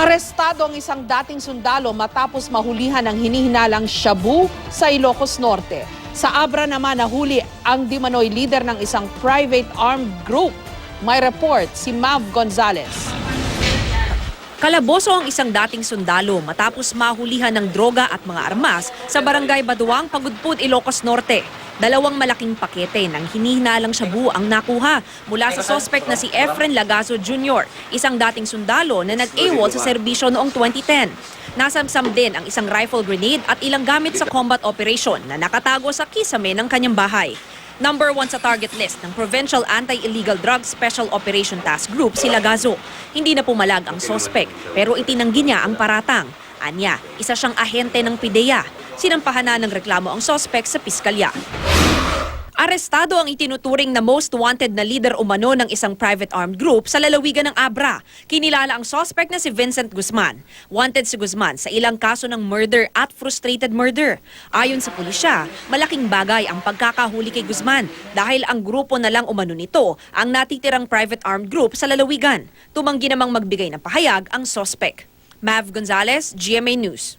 Arestado ang isang dating sundalo matapos mahulihan ng hinihinalang shabu sa Ilocos Norte. Sa Abra naman nahuli ang dimanoy leader ng isang private armed group. May report si Mav Gonzalez. Kalaboso ang isang dating sundalo matapos mahulihan ng droga at mga armas sa Barangay Baduang, Pagudpud, Ilocos Norte. Dalawang malaking pakete ng hinihinalang shabu ang nakuha mula sa sospek na si Efren Lagazo Jr., isang dating sundalo na nag-AWOL sa serbisyo noong 2010. Nasamsam din ang isang rifle grenade at ilang gamit sa combat operation na nakatago sa kisame ng kanyang bahay. Number 1 sa target list ng Provincial Anti-Illegal Drug Special Operation Task Group si Lagazo. Hindi na pumalag ang sospek pero itinanggi niya ang paratang. Anya, isa siyang ahente ng PIDEA. Sinampahan na ng reklamo ang sospek sa piskalya. Arestado ang itinuturing na most wanted na leader umano ng isang private armed group sa lalawigan ng Abra. Kinilala ang suspect na si Vincent Guzman. Wanted si Guzman sa ilang kaso ng murder at frustrated murder. Ayon sa pulisya, malaking bagay ang pagkakahuli kay Guzman dahil ang grupo na lang umano nito ang natitirang private armed group sa lalawigan. Tumanggi namang magbigay ng pahayag ang suspect. Mav Gonzalez, GMA News.